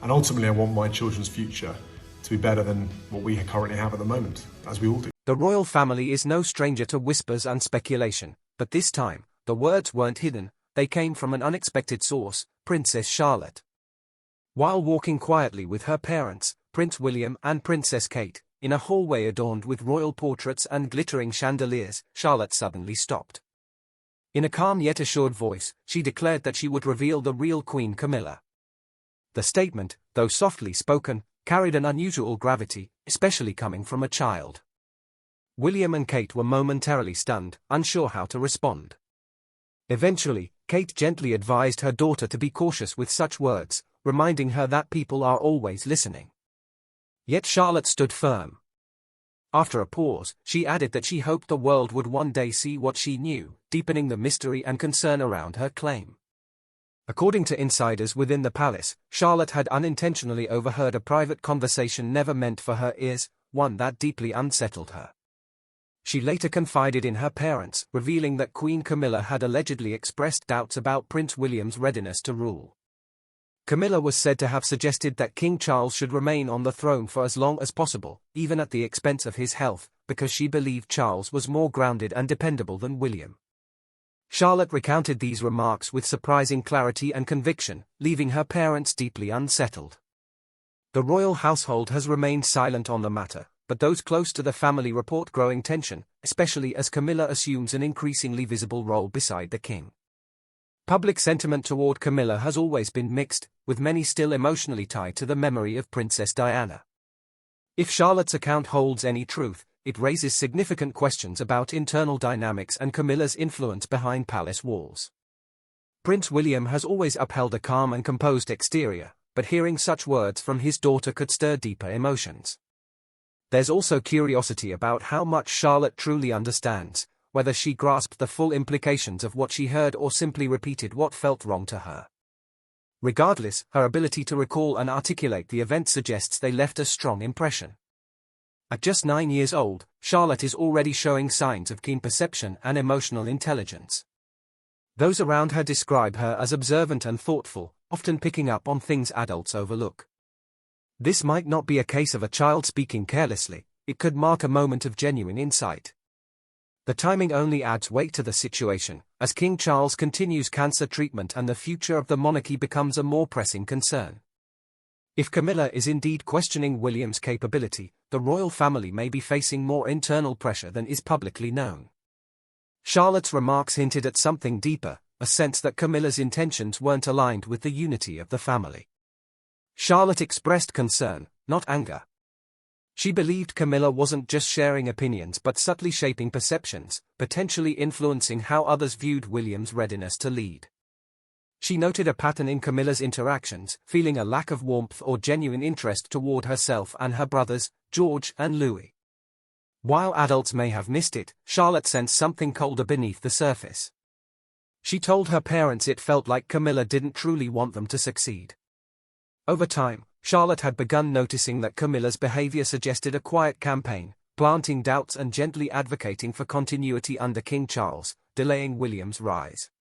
And ultimately, I want my children's future to be better than what we currently have at the moment, as we all do. The royal family is no stranger to whispers and speculation, but this time, the words weren't hidden, they came from an unexpected source, Princess Charlotte. While walking quietly with her parents, Prince William and Princess Kate, in a hallway adorned with royal portraits and glittering chandeliers, Charlotte suddenly stopped. In a calm yet assured voice, she declared that she would reveal the real Queen Camilla. The statement, though softly spoken, carried an unusual gravity, especially coming from a child. William and Kate were momentarily stunned, unsure how to respond. Eventually, Kate gently advised her daughter to be cautious with such words, reminding her that people are always listening. Yet Charlotte stood firm. After a pause, she added that she hoped the world would one day see what she knew, deepening the mystery and concern around her claim. According to insiders within the palace, Charlotte had unintentionally overheard a private conversation never meant for her ears, one that deeply unsettled her. She later confided in her parents, revealing that Queen Camilla had allegedly expressed doubts about Prince William's readiness to rule. Camilla was said to have suggested that King Charles should remain on the throne for as long as possible, even at the expense of his health, because she believed Charles was more grounded and dependable than William. Charlotte recounted these remarks with surprising clarity and conviction, leaving her parents deeply unsettled. The royal household has remained silent on the matter, but those close to the family report growing tension, especially as Camilla assumes an increasingly visible role beside the king. Public sentiment toward Camilla has always been mixed, with many still emotionally tied to the memory of Princess Diana. If Charlotte's account holds any truth, it raises significant questions about internal dynamics and Camilla's influence behind palace walls. Prince William has always upheld a calm and composed exterior, but hearing such words from his daughter could stir deeper emotions. There's also curiosity about how much Charlotte truly understands, whether she grasped the full implications of what she heard or simply repeated what felt wrong to her. Regardless, her ability to recall and articulate the events suggests they left a strong impression. At just 9 years old, Charlotte is already showing signs of keen perception and emotional intelligence. Those around her describe her as observant and thoughtful, often picking up on things adults overlook. This might not be a case of a child speaking carelessly, it could mark a moment of genuine insight. The timing only adds weight to the situation, as King Charles continues cancer treatment and the future of the monarchy becomes a more pressing concern. If Camilla is indeed questioning William's capability, the royal family may be facing more internal pressure than is publicly known. Charlotte's remarks hinted at something deeper, a sense that Camilla's intentions weren't aligned with the unity of the family. Charlotte expressed concern, not anger. She believed Camilla wasn't just sharing opinions but subtly shaping perceptions, potentially influencing how others viewed William's readiness to lead. She noted a pattern in Camilla's interactions, feeling a lack of warmth or genuine interest toward herself and her brothers, George and Louis. While adults may have missed it, Charlotte sensed something colder beneath the surface. She told her parents it felt like Camilla didn't truly want them to succeed. Over time, Charlotte had begun noticing that Camilla's behavior suggested a quiet campaign, planting doubts and gently advocating for continuity under King Charles, delaying William's rise.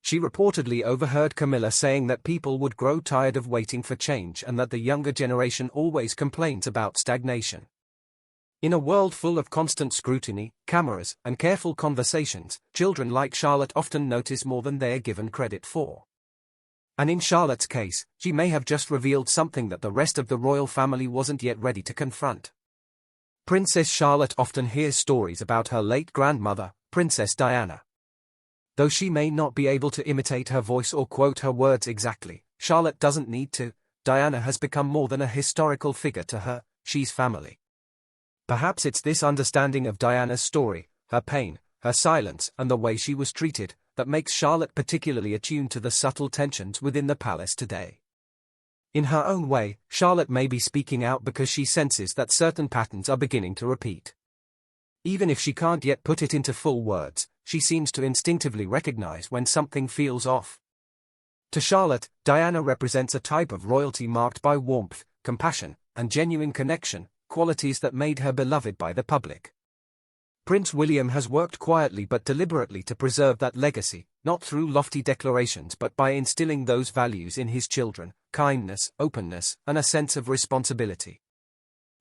She reportedly overheard Camilla saying that people would grow tired of waiting for change and that the younger generation always complains about stagnation. In a world full of constant scrutiny, cameras, and careful conversations, children like Charlotte often notice more than they are given credit for. And in Charlotte's case, she may have just revealed something that the rest of the royal family wasn't yet ready to confront. Princess Charlotte often hears stories about her late grandmother, Princess Diana. Though she may not be able to imitate her voice or quote her words exactly, Charlotte doesn't need to. Diana has become more than a historical figure to her, she's family. Perhaps it's this understanding of Diana's story, her pain, her silence, and the way she was treated, that makes Charlotte particularly attuned to the subtle tensions within the palace today. In her own way, Charlotte may be speaking out because she senses that certain patterns are beginning to repeat. Even if she can't yet put it into full words, she seems to instinctively recognize when something feels off. To Charlotte, Diana represents a type of royalty marked by warmth, compassion, and genuine connection, qualities that made her beloved by the public. Prince William has worked quietly but deliberately to preserve that legacy, not through lofty declarations but by instilling those values in his children, kindness, openness, and a sense of responsibility.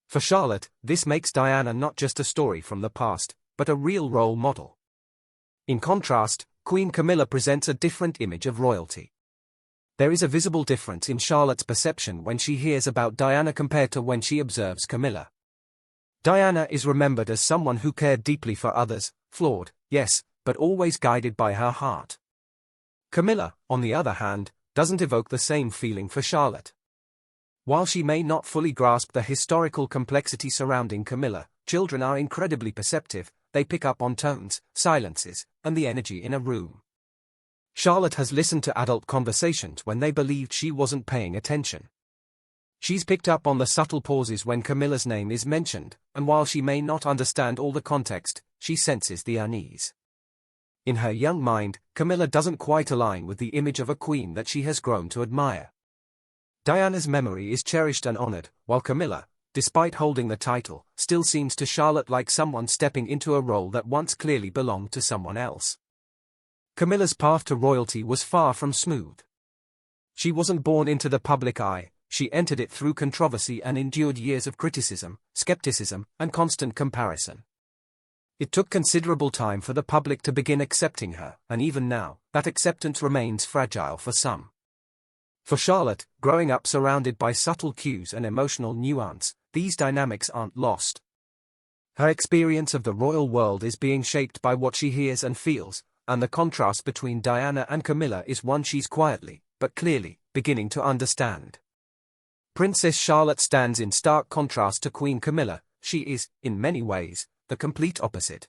For Charlotte, this makes Diana not just a story from the past, but a real role model. In contrast, Queen Camilla presents a different image of royalty. There is a visible difference in Charlotte's perception when she hears about Diana compared to when she observes Camilla. Diana is remembered as someone who cared deeply for others, flawed, yes, but always guided by her heart. Camilla, on the other hand, doesn't evoke the same feeling for Charlotte. While she may not fully grasp the historical complexity surrounding Camilla, children are incredibly perceptive. They pick up on tones, silences, and the energy in a room. Charlotte has listened to adult conversations when they believed she wasn't paying attention. She's picked up on the subtle pauses when Camilla's name is mentioned, and while she may not understand all the context, she senses the unease. In her young mind, Camilla doesn't quite align with the image of a queen that she has grown to admire. Diana's memory is cherished and honored, while Camilla, despite holding the title, still seems to Charlotte like someone stepping into a role that once clearly belonged to someone else. Camilla's path to royalty was far from smooth. She wasn't born into the public eye, she entered it through controversy and endured years of criticism, skepticism, and constant comparison. It took considerable time for the public to begin accepting her, and even now, that acceptance remains fragile for some. For Charlotte, growing up surrounded by subtle cues and emotional nuance, these dynamics aren't lost. Her experience of the royal world is being shaped by what she hears and feels, and the contrast between Diana and Camilla is one she's quietly, but clearly, beginning to understand. Princess Charlotte stands in stark contrast to Queen Camilla. She is, in many ways, the complete opposite.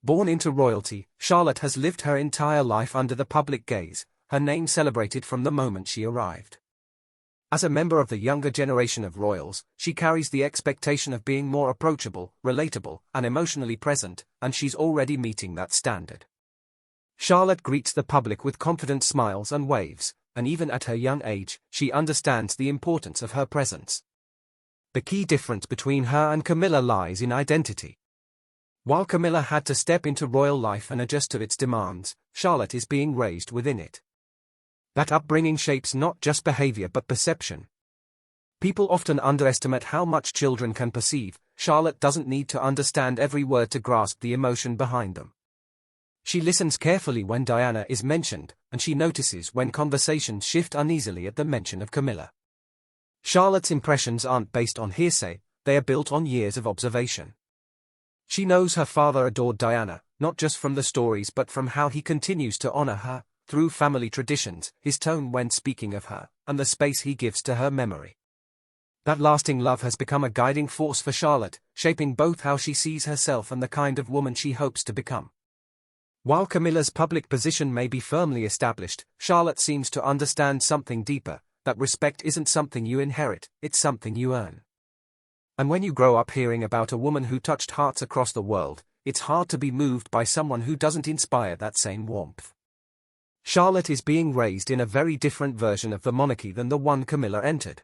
Born into royalty, Charlotte has lived her entire life under the public gaze, her name celebrated from the moment she arrived. As a member of the younger generation of royals, she carries the expectation of being more approachable, relatable, and emotionally present, and she's already meeting that standard. Charlotte greets the public with confident smiles and waves, and even at her young age, she understands the importance of her presence. The key difference between her and Camilla lies in identity. While Camilla had to step into royal life and adjust to its demands, Charlotte is being raised within it. That upbringing shapes not just behavior but perception. People often underestimate how much children can perceive. Charlotte doesn't need to understand every word to grasp the emotion behind them. She listens carefully when Diana is mentioned, and she notices when conversations shift uneasily at the mention of Camilla. Charlotte's impressions aren't based on hearsay, they are built on years of observation. She knows her father adored Diana, not just from the stories but from how he continues to honor her, through family traditions, his tone when speaking of her, and the space he gives to her memory. That lasting love has become a guiding force for Charlotte, shaping both how she sees herself and the kind of woman she hopes to become. While Camilla's public position may be firmly established, Charlotte seems to understand something deeper, that respect isn't something you inherit, it's something you earn. And when you grow up hearing about a woman who touched hearts across the world, it's hard to be moved by someone who doesn't inspire that same warmth. Charlotte is being raised in a very different version of the monarchy than the one Camilla entered.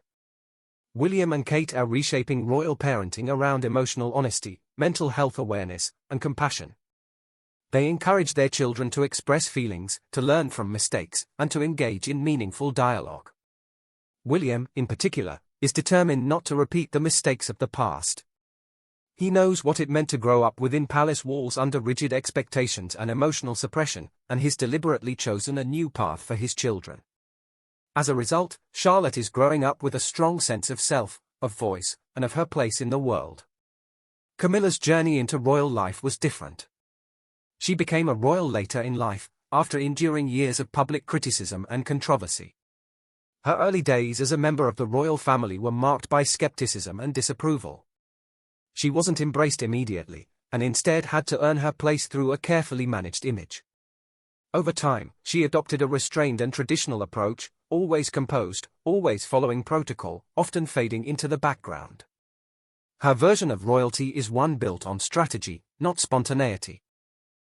William and Kate are reshaping royal parenting around emotional honesty, mental health awareness, and compassion. They encourage their children to express feelings, to learn from mistakes, and to engage in meaningful dialogue. William, in particular, is determined not to repeat the mistakes of the past. He knows what it meant to grow up within palace walls under rigid expectations and emotional suppression, and he's deliberately chosen a new path for his children. As a result, Charlotte is growing up with a strong sense of self, of voice, and of her place in the world. Camilla's journey into royal life was different. She became a royal later in life, after enduring years of public criticism and controversy. Her early days as a member of the royal family were marked by skepticism and disapproval. She wasn't embraced immediately, and instead had to earn her place through a carefully managed image. Over time, she adopted a restrained and traditional approach, always composed, always following protocol, often fading into the background. Her version of royalty is one built on strategy, not spontaneity.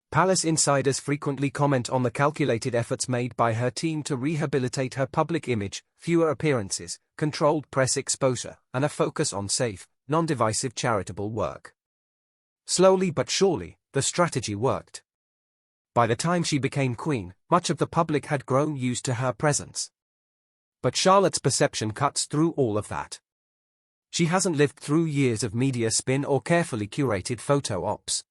Palace insiders frequently comment on the calculated efforts made by her team to rehabilitate her public image, fewer appearances, controlled press exposure, and a focus on safe, non-divisive charitable work. Slowly but surely, the strategy worked. By the time she became queen, much of the public had grown used to her presence. But Charlotte's perception cuts through all of that. She hasn't lived through years of media spin or carefully curated photo ops.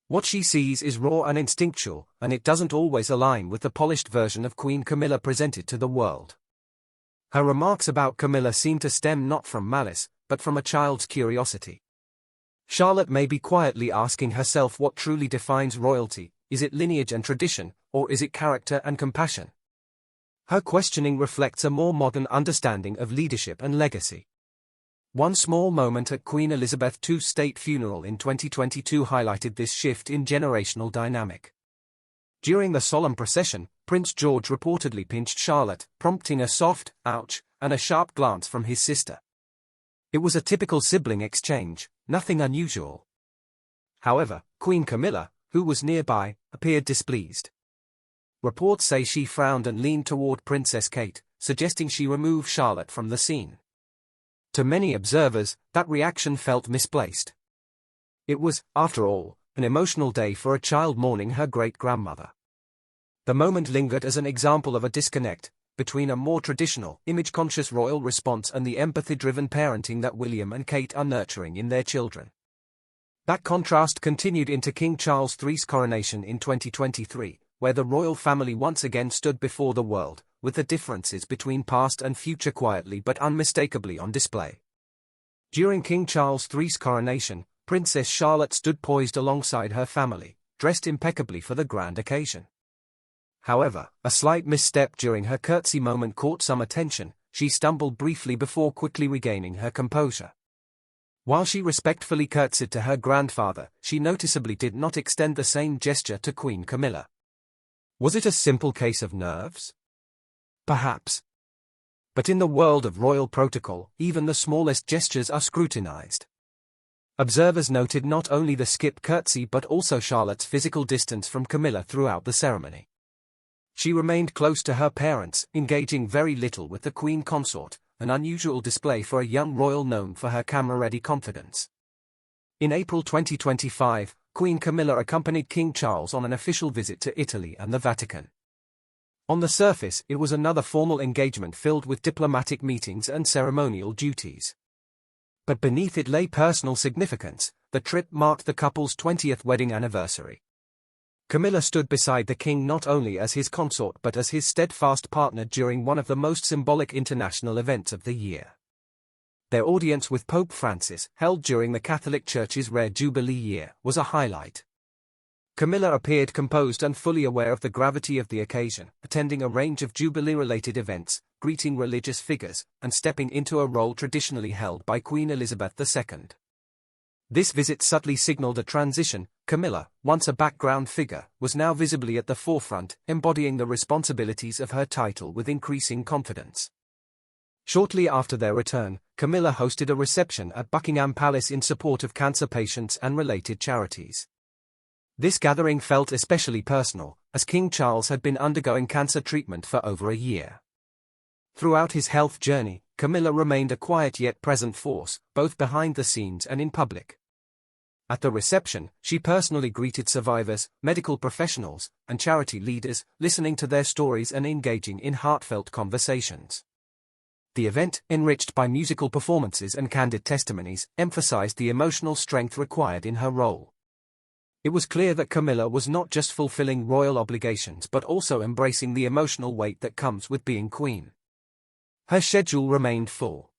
What she sees is raw and instinctual, and it doesn't always align with the polished version of Queen Camilla presented to the world. Her remarks about Camilla seem to stem not from malice, but from a child's curiosity. Charlotte may be quietly asking herself what truly defines royalty: is it lineage and tradition, or is it character and compassion? Her questioning reflects a more modern understanding of leadership and legacy. One small moment at Queen Elizabeth II's state funeral in 2022 highlighted this shift in generational dynamic. During the solemn procession, Prince George reportedly pinched Charlotte, prompting a soft "ouch" and a sharp glance from his sister. It was a typical sibling exchange, nothing unusual. However, Queen Camilla, who was nearby, appeared displeased. Reports say she frowned and leaned toward Princess Kate, suggesting she remove Charlotte from the scene. To many observers, that reaction felt misplaced. It was, after all, an emotional day for a child mourning her great-grandmother. The moment lingered as an example of a disconnect between a more traditional, image-conscious royal response and the empathy-driven parenting that William and Kate are nurturing in their children. That contrast continued into King Charles III's coronation in 2023, where the royal family once again stood before the world, with the differences between past and future quietly but unmistakably on display. During King Charles III's coronation, Princess Charlotte stood poised alongside her family, dressed impeccably for the grand occasion. However, a slight misstep during her curtsy moment caught some attention. She stumbled briefly before quickly regaining her composure. While she respectfully curtsied to her grandfather, she noticeably did not extend the same gesture to Queen Camilla. Was it a simple case of nerves? Perhaps. But in the world of royal protocol, even the smallest gestures are scrutinized. Observers noted not only the skip curtsy but also Charlotte's physical distance from Camilla throughout the ceremony. She remained close to her parents, engaging very little with the Queen Consort, an unusual display for a young royal known for her camera-ready confidence. In April 2025, Queen Camilla accompanied King Charles on an official visit to Italy and the Vatican. On the surface, it was another formal engagement filled with diplomatic meetings and ceremonial duties. But beneath it lay personal significance. The trip marked the couple's 20th wedding anniversary. Camilla stood beside the king not only as his consort but as his steadfast partner during one of the most symbolic international events of the year. Their audience with Pope Francis, held during the Catholic Church's rare Jubilee year, was a highlight. Camilla appeared composed and fully aware of the gravity of the occasion, attending a range of Jubilee-related events, greeting religious figures, and stepping into a role traditionally held by Queen Elizabeth II. This visit subtly signaled a transition. Camilla, once a background figure, was now visibly at the forefront, embodying the responsibilities of her title with increasing confidence. Shortly after their return, Camilla hosted a reception at Buckingham Palace in support of cancer patients and related charities. This gathering felt especially personal, as King Charles had been undergoing cancer treatment for over a year. Throughout his health journey, Camilla remained a quiet yet present force, both behind the scenes and in public. At the reception, she personally greeted survivors, medical professionals, and charity leaders, listening to their stories and engaging in heartfelt conversations. The event, enriched by musical performances and candid testimonies, emphasized the emotional strength required in her role. It was clear that Camilla was not just fulfilling royal obligations but also embracing the emotional weight that comes with being queen. Her schedule remained full.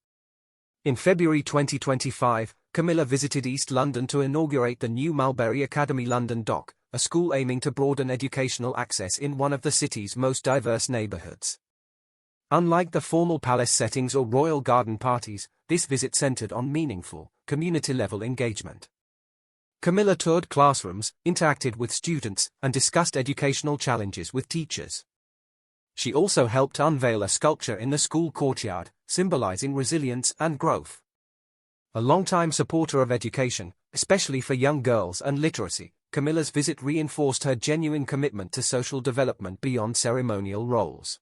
In February 2025, Camilla visited East London to inaugurate the new Mulberry Academy London Dock, a school aiming to broaden educational access in one of the city's most diverse neighbourhoods. Unlike the formal palace settings or royal garden parties, this visit centred on meaningful, community-level engagement. Camilla toured classrooms, interacted with students, and discussed educational challenges with teachers. She also helped unveil a sculpture in the school courtyard, symbolizing resilience and growth. A longtime supporter of education, especially for young girls and literacy, Camilla's visit reinforced her genuine commitment to social development beyond ceremonial roles.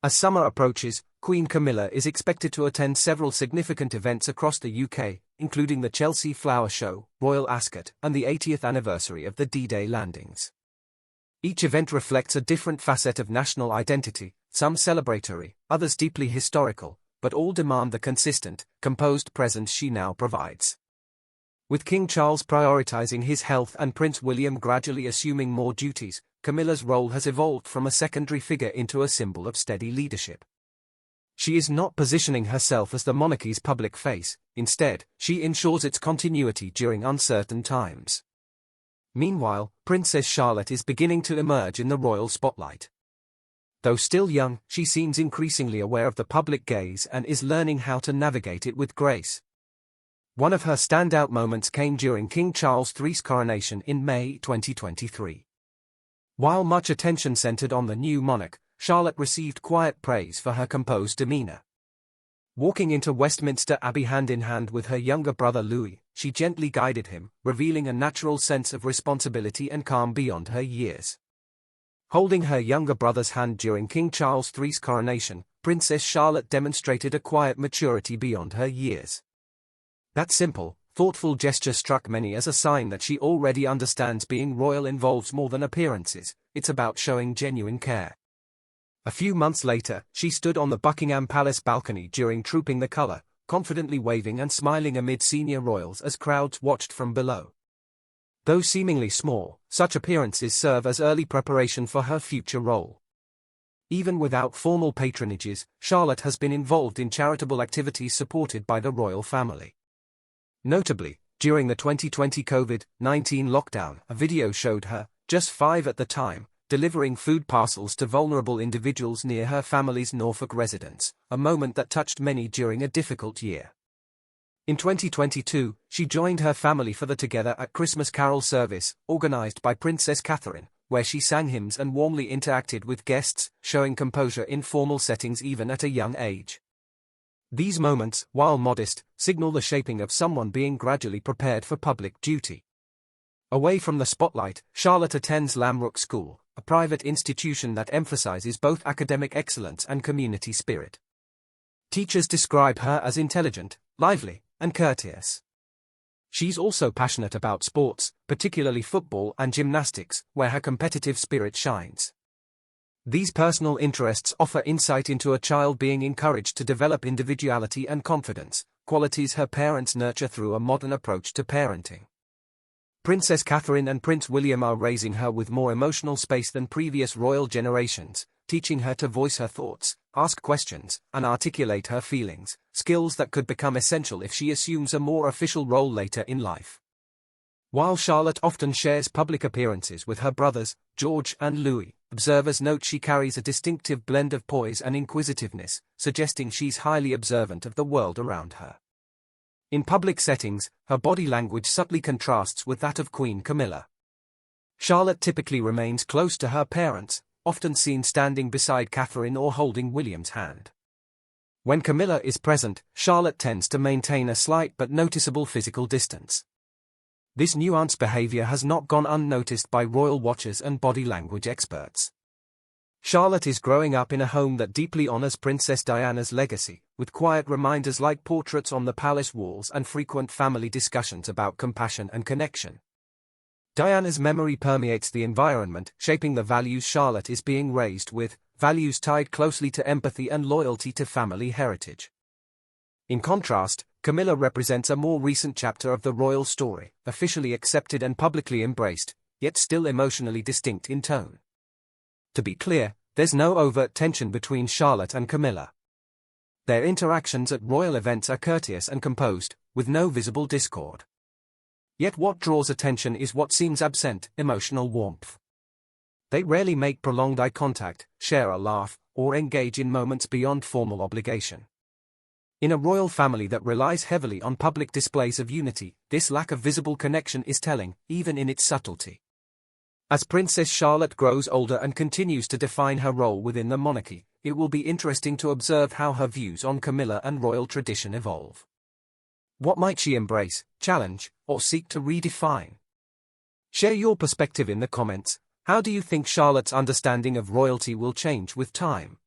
As summer approaches, Queen Camilla is expected to attend several significant events across the UK, including the Chelsea Flower Show, Royal Ascot, and the 80th anniversary of the D-Day landings. Each event reflects a different facet of national identity, some celebratory, others deeply historical, but all demand the consistent, composed presence she now provides. With King Charles prioritizing his health and Prince William gradually assuming more duties, Camilla's role has evolved from a secondary figure into a symbol of steady leadership. She is not positioning herself as the monarchy's public face, instead, she ensures its continuity during uncertain times. Meanwhile, Princess Charlotte is beginning to emerge in the royal spotlight. Though still young, she seems increasingly aware of the public gaze and is learning how to navigate it with grace. One of her standout moments came during King Charles III's coronation in May 2023. While much attention centered on the new monarch, Charlotte received quiet praise for her composed demeanor. Walking into Westminster Abbey hand in hand with her younger brother Louis, she gently guided him, revealing a natural sense of responsibility and calm beyond her years. Holding her younger brother's hand during King Charles III's coronation, Princess Charlotte demonstrated a quiet maturity beyond her years. That simple, thoughtful gesture struck many as a sign that she already understands being royal involves more than appearances, it's about showing genuine care. A few months later, she stood on the Buckingham Palace balcony during Trooping the Colour, confidently waving and smiling amid senior royals as crowds watched from below. Though seemingly small, such appearances serve as early preparation for her future role. Even without formal patronages, Charlotte has been involved in charitable activities supported by the royal family. Notably, during the 2020 COVID-19 lockdown, a video showed her, just 5 at the time, delivering food parcels to vulnerable individuals near her family's Norfolk residence, a moment that touched many during a difficult year. In 2022, she joined her family for the Together at Christmas Carol service, organized by Princess Catherine, where she sang hymns and warmly interacted with guests, showing composure in formal settings even at a young age. These moments, while modest, signal the shaping of someone being gradually prepared for public duty. Away from the spotlight, Charlotte attends Lamrook School, a private institution that emphasizes both academic excellence and community spirit. Teachers describe her as intelligent, lively, and courteous. She's also passionate about sports, particularly football and gymnastics, where her competitive spirit shines. These personal interests offer insight into a child being encouraged to develop individuality and confidence, qualities her parents nurture through a modern approach to parenting. Princess Catherine and Prince William are raising her with more emotional space than previous royal generations, teaching her to voice her thoughts, ask questions, and articulate her feelings, skills that could become essential if she assumes a more official role later in life. While Charlotte often shares public appearances with her brothers, George and Louis, observers note she carries a distinctive blend of poise and inquisitiveness, suggesting she's highly observant of the world around her. In public settings, her body language subtly contrasts with that of Queen Camilla. Charlotte typically remains close to her parents, often seen standing beside Catherine or holding William's hand. When Camilla is present, Charlotte tends to maintain a slight but noticeable physical distance. This nuanced behavior has not gone unnoticed by royal watchers and body language experts. Charlotte is growing up in a home that deeply honors Princess Diana's legacy, with quiet reminders like portraits on the palace walls and frequent family discussions about compassion and connection. Diana's memory permeates the environment, shaping the values Charlotte is being raised with, values tied closely to empathy and loyalty to family heritage. In contrast, Camilla represents a more recent chapter of the royal story, officially accepted and publicly embraced, yet still emotionally distinct in tone. To be clear, there's no overt tension between Charlotte and Camilla. Their interactions at royal events are courteous and composed, with no visible discord. Yet what draws attention is what seems absent: emotional warmth. They rarely make prolonged eye contact, share a laugh, or engage in moments beyond formal obligation. In a royal family that relies heavily on public displays of unity, this lack of visible connection is telling, even in its subtlety. As Princess Charlotte grows older and continues to define her role within the monarchy, it will be interesting to observe how her views on Camilla and royal tradition evolve. What might she embrace, challenge, or seek to redefine? Share your perspective in the comments. How do you think Charlotte's understanding of royalty will change with time?